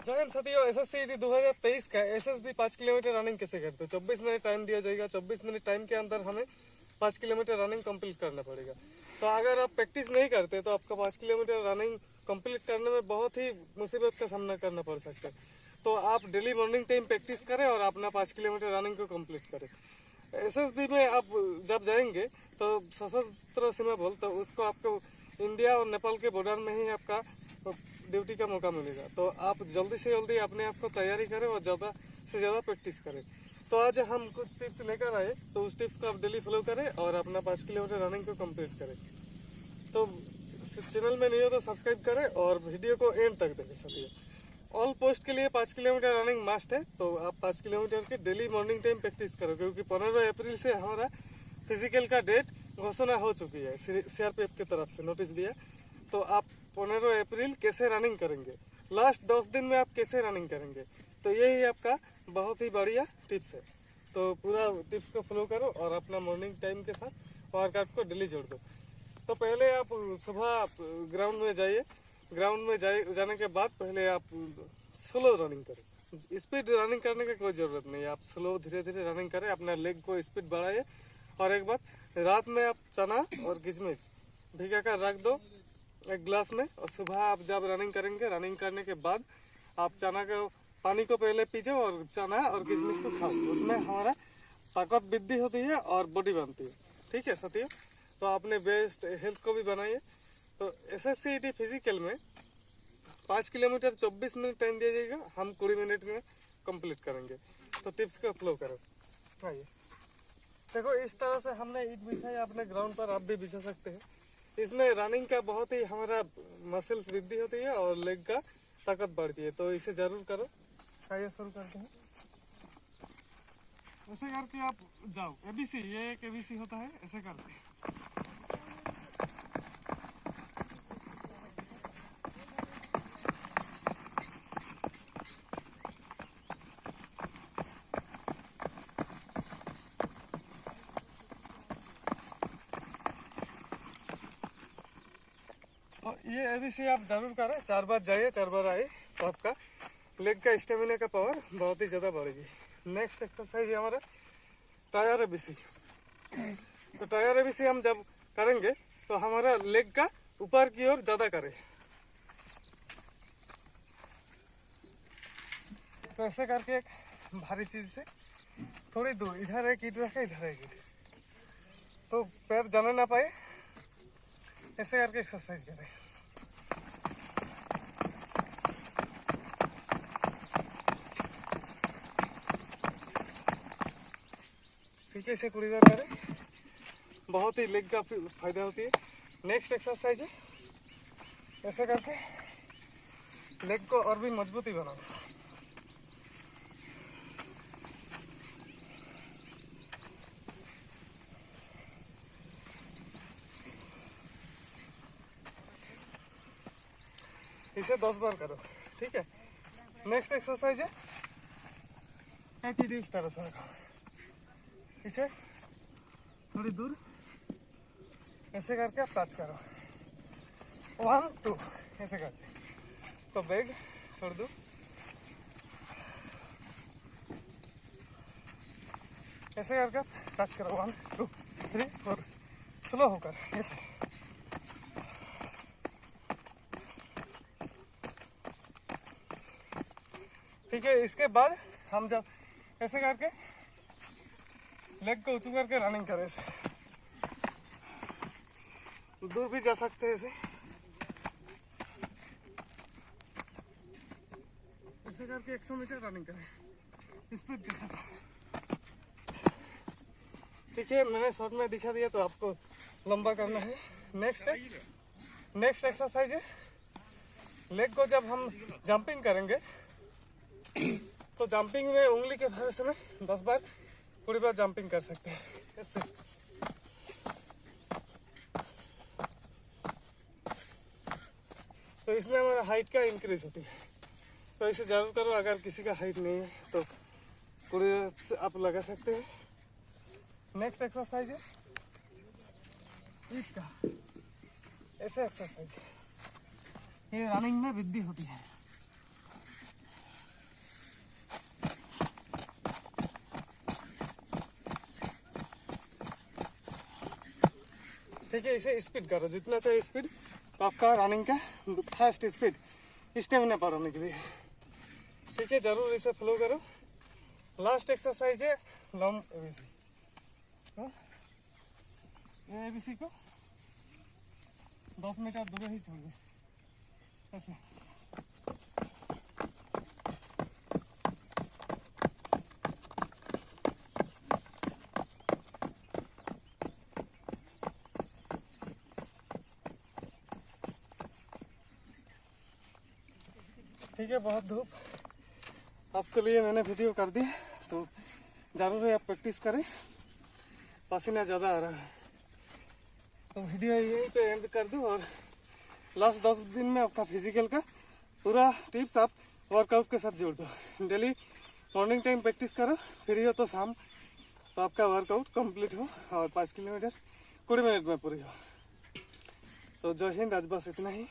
जगन साथियों, SSCET 2023 का SSB 5 kilometre running कैसे करते हो। 24 मिनट टाइम दिया जाएगा। 24 मिनट टाइम के अंदर हमें 5 किलोमीटर रनिंग कंप्लीट करना पड़ेगा। तो अगर आप प्रैक्टिस नहीं करते तो आपका 5 किलोमीटर रनिंग कंप्लीट करने में बहुत ही मुसीबत का सामना करना पड़ सकता है। तो आप डेली मॉर्निंग टाइम प्रैक्टिस करें और अपना 5 किलोमीटर रनिंग को कंप्लीट करें। SSB में आप जब जाएंगे तो सशस्त्र सीमा बल, तो उसको आपको इंडिया और नेपाल के बॉर्डर में ही आपका ड्यूटी का मौका मिलेगा। तो आप जल्दी से जल्दी अपने आप को तैयारी करें और ज़्यादा से ज़्यादा प्रैक्टिस करें। तो आज हम कुछ टिप्स लेकर आए, तो उस टिप्स को आप डेली फॉलो करें और अपना 5 किलोमीटर रनिंग को कंप्लीट करें। तो चैनल में नहीं हो तो सब्सक्राइब करें और वीडियो को एंड तक देखें साथियों। ऑल पोस्ट के लिए 5 किलोमीटर रनिंग मस्ट है। तो आप 5 किलोमीटर के डेली मॉर्निंग टाइम प्रैक्टिस करो, क्योंकि 15 अप्रैल से हमारा फिजिकल का डेट घोषणा हो चुकी है। CRPF की तरफ से नोटिस दिया। तो आप 15 अप्रैल कैसे रनिंग करेंगे, लास्ट 10 दिन में आप कैसे रनिंग करेंगे, तो यही आपका बहुत ही बढ़िया टिप्स है। तो पूरा टिप्स को फॉलो करो और अपना मॉर्निंग टाइम के साथ वर्कआउट को डेली जोड़ दो। तो पहले आप सुबह ग्राउंड में जाइए। ग्राउंड में जाने के बाद पहले आप स्लो रनिंग करें। स्पीड रनिंग करने की कोई ज़रूरत नहीं है। आप स्लो धीरे धीरे रनिंग करें, अपना लेग को स्पीड बढ़ाइए। और एक बात, रात में आप चना और किशमिश भिगा कर रख दो एक गिलास में, और सुबह आप जब रनिंग करेंगे, रनिंग करने के बाद आप चना का पानी को पहले पीजिए और चना और किशमिश को खाओ। उसमें हमारा ताकत वृद्धि होती है और बॉडी बनती है। ठीक है साथियों, तो आपने बेस्ट हेल्थ को भी बनाइए। तो SSCET फिजिकल में 5 किलोमीटर 24 मिनट टाइम दिया जाएगा, हम 20 मिनट में कंप्लीट करेंगे। तो टिप्स को फॉलो करो। आइए देखो, इस तरह से हमने ईट बिछाया अपने ग्राउंड पर, आप भी बिछा सकते हैं। इसमें रनिंग का बहुत ही हमारा मसल्स वृद्धि होती है और लेग का ताकत बढ़ती है। तो इसे जरूर करो। आइए शुरू करते हैं। ऐसे करके आप जाओ। ABC, ये एक ABC होता है, ऐसे करके तो ये ABC आप जरूर करें। 4 बार जाइए, 4 बार आए, तो आपका लेग का स्टेमिना का पावर बहुत ही ज़्यादा बढ़ेगी। नेक्स्ट एक्सरसाइज है हमारा टायर ABC। तो टायर ABC हम जब करेंगे तो हमारा लेग का ऊपर की ओर ज़्यादा करें। तो ऐसे करके एक भारी चीज़ से थोड़ी दूर, इधर एक ईंट रखे, इधर एक ईंट, तो पैर जाने ना पाए, ऐसे करके एक्सरसाइज करें। ठीक है, इसे 20 बार करें, बहुत ही लेग का फायदा होती है। नेक्स्ट एक्सरसाइज है ऐसे करके लेग को और भी मजबूती बनाओ। इसे 10 बार करो। ठीक है, नेक्स्ट एक्सरसाइज है एक ही इस तरह से रखो, इसे थोड़ी दूर ऐसे करके आप टच करो। 1 2 ऐसे करके, तो बैग छोड़ दो। ऐसे करके टच करो। 1 2 3 4, स्लो होकर ऐसे। ठीक है, इसके बाद हम जब ऐसे करके लेग को ऊंचू करके रनिंग करें, ऐसे दूर भी जा सकते हैं। ऐसे करके 100 मीटर रनिंग करें स्पीड के साथ। ठीक है, मैंने शॉर्ट में दिखा दिया, तो आपको लंबा करना है। नेक्स्ट एक्सरसाइज है लेग को जब हम जंपिंग करेंगे तो जंपिंग में उंगली के भरोसे में 10 बार 20 बार जंपिंग कर सकते हैं ऐसे। तो इसमें हमारा हाइट का इंक्रीज होती है। तो इसे जरूर करो। अगर किसी का हाइट नहीं है तो 20 आप लगा सकते हैं। नेक्स्ट एक्सरसाइज है इसका, ऐसे एक्सरसाइज, ये रनिंग में वृद्धि होती है। ठीक है। इसे स्पीड करो जितना चाहिए स्पीड, तो आपका रनिंग का फास्ट स्पीड स्टेमिना बढ़ाने के लिए, ठीक है। जरूर इसे फॉलो करो। लास्ट एक्सरसाइज है लॉन्ग एबीसी। ये एबीसी को 10 मीटर दूर ही छोड़ दो ऐसे। ठीक है, बहुत धूप आपके लिए मैंने वीडियो कर दी, तो ज़रूर है आप प्रैक्टिस करें। पसीना ज़्यादा आ रहा है, तो वीडियो यहीं पे एंड कर दूँ। और लास्ट 10 दिन में आपका फिजिकल का पूरा टिप्स आप वर्कआउट के साथ जोड़ दो। डेली मॉर्निंग टाइम प्रैक्टिस करो, फ्री हो तो शाम, तो आपका वर्कआउट कंप्लीट हो और 5 किलोमीटर 20 मिनट में पूरी हो। तो जय हिंद, आज बस इतना ही।